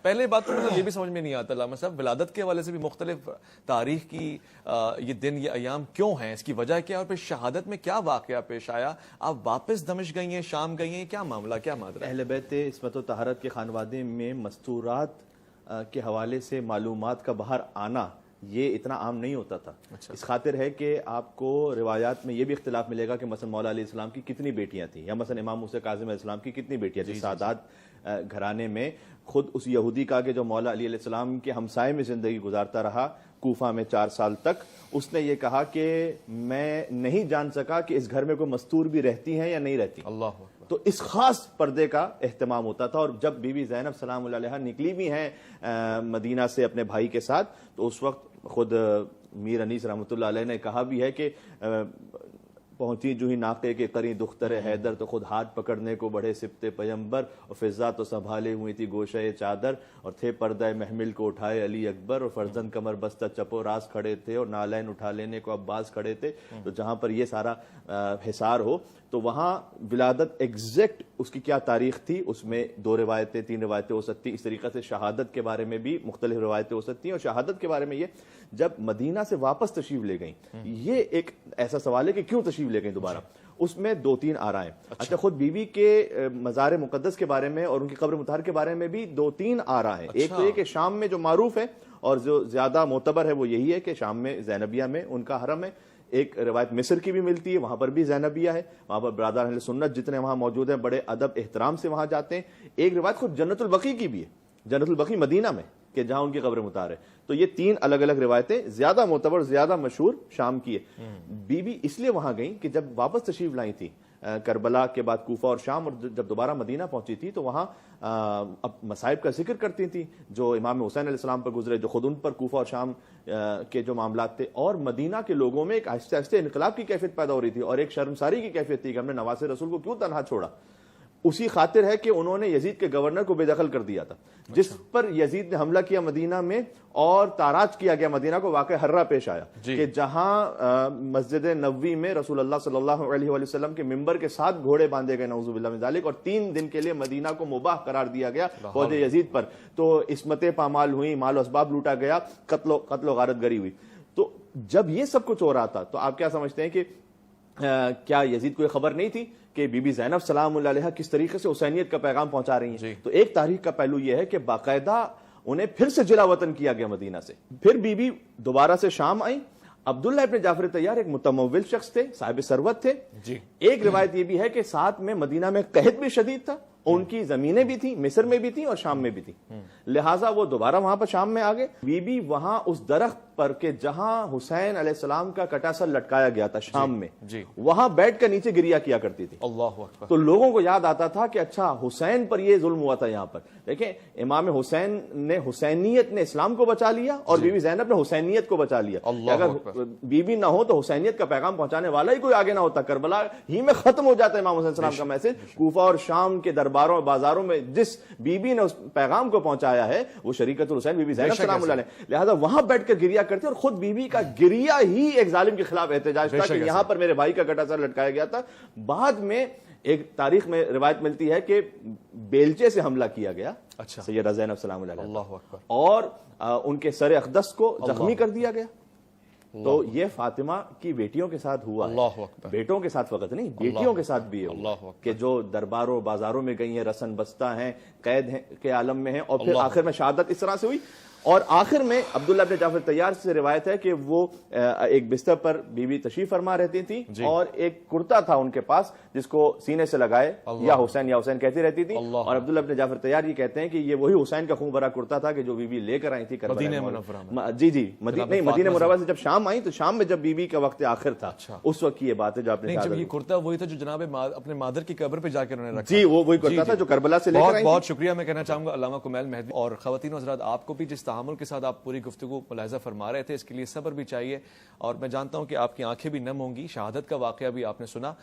پہلے بات تو مطلب یہ بھی سمجھ میں نہیں آتا علامہ صاحب، ولادت کے حوالے سے بھی مختلف تاریخ کی یہ دن یہ ایام کیوں ہیں، اس کی وجہ کیا، اور پھر شہادت میں کیا واقعہ پیش آیا؟ آپ واپس دمشق گئی ہیں، شام گئی ہیں، کیا معاملہ، کیا ماجرا؟ اہل بیت عصمت و طہارت کے خانوادے میں مستورات کے حوالے سے معلومات کا باہر آنا یہ اتنا عام نہیں ہوتا تھا۔ اس خاطر ہے کہ آپ کو روایات میں یہ بھی اختلاف ملے گا کہ مثلا مولا علیہ السلام کی کتنی بیٹیاں تھیں، یا مثلا امام موسیٰ کاظم علیہ السلام کی کتنی بیٹیاں تھیں۔ سادات گھرانے میں خود اس یہودی کا کہ جو مولا علی علیہ السلام کے ہمسائے میں زندگی گزارتا رہا کوفہ میں 4 سال تک، اس نے یہ کہا کہ میں نہیں جان سکا کہ اس گھر میں کوئی مستور بھی رہتی ہیں یا نہیں رہتی۔ اللہ، تو اس خاص پردے کا اہتمام ہوتا تھا۔ اور جب بی بی زینب سلام اللہ علیہا نکلی بھی ہیں مدینہ سے اپنے بھائی کے ساتھ، تو اس وقت خود میر انیس رحمۃ اللہ علیہ نے کہا بھی ہے کہ پہنچی جو ہی ناقے کے قری دختر حیدر، تو خود ہاتھ پکڑنے کو بڑھے سبتے پیمبر، اور فضا تو سنبھالے ہوئی تھی گوشہ چادر، اور تھے پردہ محمل کو اٹھائے علی اکبر، اور فرزند کمر بستہ چپو راز کھڑے تھے، اور نالین اٹھا لینے کو عباس کھڑے تھے۔ تو جہاں پر یہ سارا حصار ہو، تو وہاں ولادت ایگزیکٹ اس کی کیا تاریخ تھی، اس میں 2 روایتیں 3 روایتیں ہو سکتی۔ اس طریقے سے شہادت کے بارے میں بھی مختلف روایتیں ہو سکتی ہیں۔ اور شہادت کے بارے میں یہ جب مدینہ سے واپس تشریف لے گئیں، یہ ایک ایسا سوال ہے کہ کیوں تشریف لے گئیں دوبارہ، اس میں 2-3 آرائیں۔ اچھا، خود بی بی کے مزار مقدس کے بارے میں اور ان کی قبر مطہر کے بارے میں بھی 2-3 آراء ہیں۔ ایک تو یہ کہ شام میں جو معروف ہے اور جو زیادہ معتبر ہے وہ یہی ہے کہ شام میں زینبیہ میں ان کا حرم ہے۔ ایک روایت مصر کی بھی ملتی ہے، وہاں پر بھی زینبیہ ہے، وہاں پر برادر اہل سنت جتنے وہاں موجود ہیں بڑے ادب احترام سے وہاں جاتے ہیں۔ ایک روایت خود جنت البقیع کی بھی ہے، جنت البقیع مدینہ میں، کہ جہاں ان کی قبر مطہر ہے۔ تو یہ 3 الگ الگ روایتیں، زیادہ معتبر زیادہ مشہور شام کی ہے۔ بی بی اس لیے وہاں گئیں کہ جب واپس تشریف لائی تھی کربلا کے بعد کوفہ اور شام، اور جب دوبارہ مدینہ پہنچی تھی تو وہاں مصائب کا ذکر کرتی تھیں جو امام حسین علیہ السلام پر گزرے، جو خود ان پر کوفہ اور شام کے جو معاملات تھے، اور مدینہ کے لوگوں میں ایک آہستہ آہستہ انقلاب کی کیفیت پیدا ہو ری تھی، اور ایک شرمساری کی کیفیت تھی کہ ہم نے نواز رسول کو کیوں تنہا چھوڑا۔ اسی خاطر ہے کہ انہوں نے یزید کے گورنر کو بے دخل کر دیا تھا، جس پر یزید نے حملہ کیا مدینہ میں، اور تاراج کیا گیا مدینہ کو۔ واقع ہررا پیش آیا کہ جہاں مسجد نبوی میں رسول اللہ صلی اللہ علیہ وآلہ وسلم کے ممبر کے ساتھ گھوڑے باندھے گئے نعوذ باللہ من ذالک، اور 3 دن کے لیے مدینہ کو مباح قرار دیا گیا فوج یزید پر۔ تو عصمتیں پامال ہوئیں، مال و اسباب لوٹا گیا، قتل و غارت گری ہوئی۔ تو جب یہ سب کچھ ہو رہا تھا تو آپ کیا سمجھتے ہیں کہ کیا یزید کو یہ خبر نہیں تھی کہ بی بی زینب سلام اللہ علیہا کس طریقے سے حسینیت کا پیغام پہنچا رہی ہیں؟ تو ایک تاریخ کا پہلو یہ ہے کہ باقاعدہ انہیں پھر سے جلا وطن کیا گیا مدینہ سے۔ پھر بی بی دوبارہ سے شام آئیں۔ عبداللہ ابن جعفر طیار ایک متمول شخص تھے، صاحب ثروت تھے۔ ایک روایت یہ بھی ہے کہ ساتھ میں مدینہ میں قحط بھی شدید تھا، ان کی زمینیں بھی تھیں، مصر میں بھی تھیں اور شام میں بھی تھیں، لہٰذا وہ دوبارہ وہاں پر شام میں آ گئے۔ بی بی وہاں اس درخت پر کہ جہاں حسین علیہ السلام کا کٹا سر لٹکایا گیا تھا شام میں، وہاں بیٹھ کر نیچے گریا کیا کرتی تھی۔ اللہ اکبر۔ تو لوگوں کو یاد آتا تھا کہ اچھا حسین پر یہ ظلم ہوا تھا یہاں پر۔ دیکھیں، امام حسین نے حسینیت نے اسلام کو بچا لیا، اور بی بی زینب نے حسینیت کو بچا لیا۔ اگر بی بی نہ ہو تو حسینیت کا پیغام پہنچانے والا ہی کوئی آگے نہ ہوتا، کربلا ہی میں ختم ہو جاتا امام حسین السلام کا میسج۔ کوفہ اور شام کے درباروں بازاروں میں جس بی بی نے اس پیغام کو پہنچایا ہے وہ شریکت الحسین بی بی زینب سلام اللہ علیہ، لہذا وہاں بیٹھ کر گریا کرتے، اور خود بی بی کا گریا ہی ایک ظالم کے خلاف احتجاج تھا کہ یہاں پر میرے بھائی کا کٹا سر لٹکایا گیا تھا۔ بعد میں ایک تاریخ میں روایت ملتی ہے کہ بیلچے سے حملہ کیا گیا سیدہ زینب سلام اللہ علیہ، اور ان کے سر اقدس کو زخمی کر دیا گیا۔ تو یہ فاطمہ کی بیٹیوں کے ساتھ ہوا ہے، بیٹوں کے ساتھ فقط نہیں، بیٹیوں کے ساتھ بھی ہے کہ جو درباروں بازاروں میں گئی ہیں، رسن بستہ ہیں، قید کے عالم میں ہیں، اور پھر آخر میں شہادت اس طرح سے ہوئی۔ اور آخر میں عبداللہ ابن جعفر طیار سے روایت ہے کہ وہ ایک بستر پر بی بی تشریف فرما رہتی تھی، اور ایک کرتا تھا ان کے پاس جس کو سینے سے لگائے یا حسین کہتی رہتی تھی، اور عبداللہ ابن جعفر طیار یہ کہتے ہیں کہ یہ وہی حسین کا خون بھرا کرتا تھا کہ جو بی بی لے کر آئی تھی مدینہ منورہ سے۔ جب شام آئی تو شام میں جب بی بی کا وقت آخر تھا اس وقت کی یہ بات ہے جو آپ نے جب یہ کرتا وہی تھا جو جناب اپنے مادر کی قبر پہ جا کے انہوں نے رکھا۔ جی، وہ وہی کرتا تھا جو کربلا سے لے کر آئی تھی۔ بہت شکریہ میں کہنا چاہوں گا علامہ کمیل مہدوی، اور خواتین و حضرات آپ کو بھی جس تحمل کے ساتھ آپ پوری گفتگو ملاحظہ فرما رہے تھے، اس کے لیے صبر بھی چاہیے، اور میں جانتا ہوں کہ آپ کی آنکھیں بھی نم ہوں گی۔ شہادت کا واقعہ بھی آپ نے سنا۔